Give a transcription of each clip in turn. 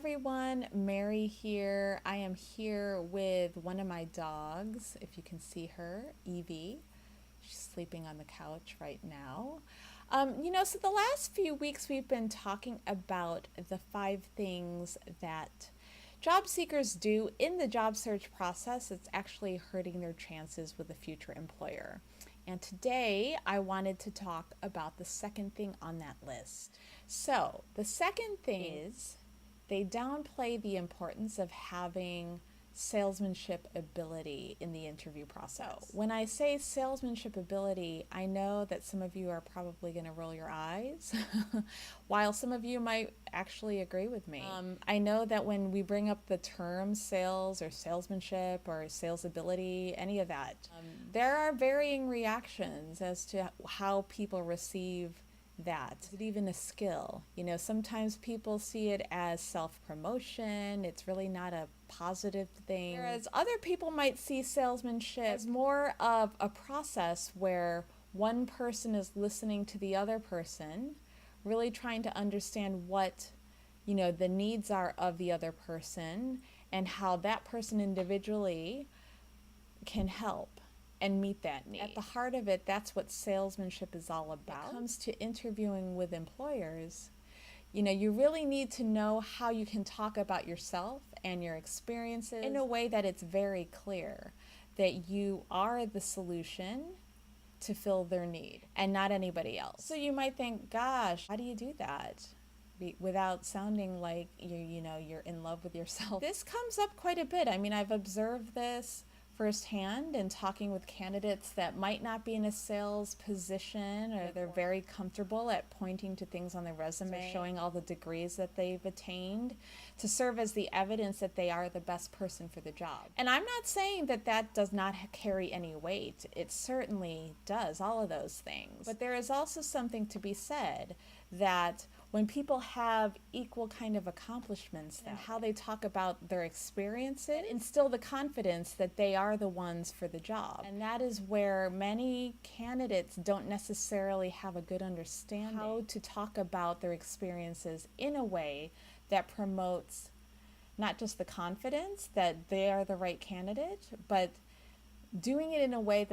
everyone, Mary here. I am here with one of my dogs, if you can see her, Evie. She's sleeping on the couch right now. So the last few weeks we've been talking about the 5 things that job seekers do in the job search process that's actually hurting their chances with a future employer. And today I wanted to talk about the second thing on that list. So the second thing is they downplay the importance of having salesmanship ability in the interview process. So when I say salesmanship ability, I know that some of you are probably going to roll your eyes, while some of you might actually agree with me. I know that when we bring up the term sales or salesmanship or sales ability, any of that, there are varying reactions as to how people receive that. Is it even a skill? Sometimes people see it as self-promotion. It's really not a positive thing. Whereas other people might see salesmanship as more of a process where one person is listening to the other person, really trying to understand what, the needs are of the other person and how that person individually can help and meet that need. At the heart of it, that's what salesmanship is all about. When it comes to interviewing with employers, you really need to know how you can talk about yourself and your experiences in a way that it's very clear that you are the solution to fill their need and not anybody else. So you might think, gosh, how do you do that without sounding like you're in love with yourself? This comes up quite a bit. I've observed this firsthand in talking with candidates that might not be in a sales position, or they're very comfortable at pointing to things on their resume, showing all the degrees that they've attained to serve as the evidence that they are the best person for the job. And I'm not saying that that does not carry any weight. It certainly does, all of those things. But there is also something to be said that when people have equal kind of accomplishments and how they talk about their experiences, instill the confidence that they are the ones for the job. And that is where many candidates don't necessarily have a good understanding how to talk about their experiences in a way that promotes not just the confidence that they are the right candidate, but doing it in a way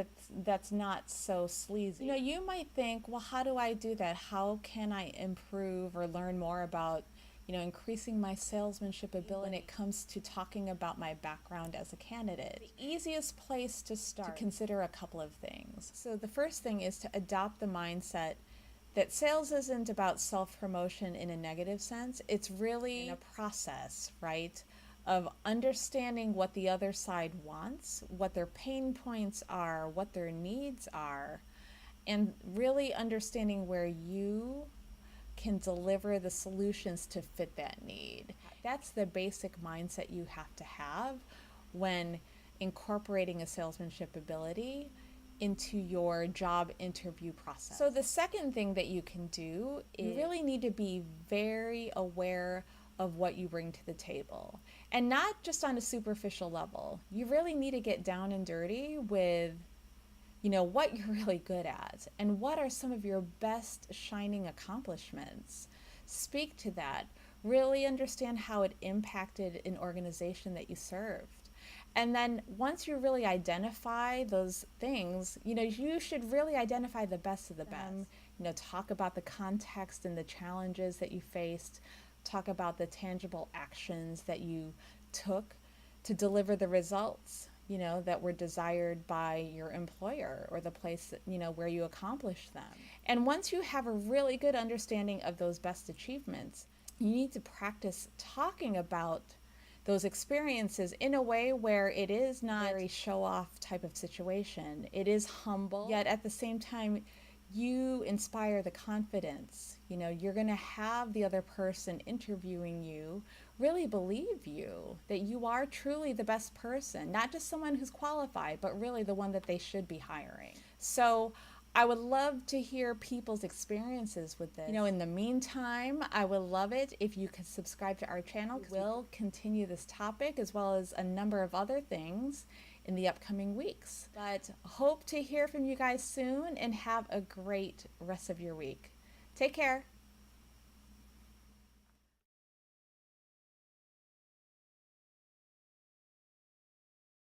that's not so sleazy. You might think, well, how do I do that? How can I improve or learn more about, increasing my salesmanship ability when it comes to talking about my background as a candidate? The easiest place to start to consider a couple of things. So the first thing is to adopt the mindset that sales isn't about self-promotion in a negative sense. It's really a process, right? Of understanding what the other side wants, what their pain points are, what their needs are, and really understanding where you can deliver the solutions to fit that need. That's the basic mindset you have to have when incorporating a salesmanship ability into your job interview process. So the second thing that you can do is you really need to be very aware of what you bring to the table, and not just on a superficial level. You really need to get down and dirty with what you're really good at and what are some of your best shining accomplishments. Speak to that. Really understand how it impacted an organization that you served. And then once you really identify those things, you should really identify the best of the best. Talk about the context and the challenges that you faced. Talk about the tangible actions that you took to deliver the results, that were desired by your employer or the place, where you accomplished them. And once you have a really good understanding of those best achievements, you need to practice talking about those experiences in a way where it is not a very show-off type of situation. It is humble, yet at the same time, you inspire the confidence. You're going to have the other person interviewing you really believe you, that you are truly the best person, not just someone who's qualified, but really the one that they should be hiring. So I would love to hear people's experiences with this. In the meantime, I would love it if you could subscribe to our channel. We'll continue this topic as well as a number of other things in the upcoming weeks. But hope to hear from you guys soon, and have a great rest of your week. Take care.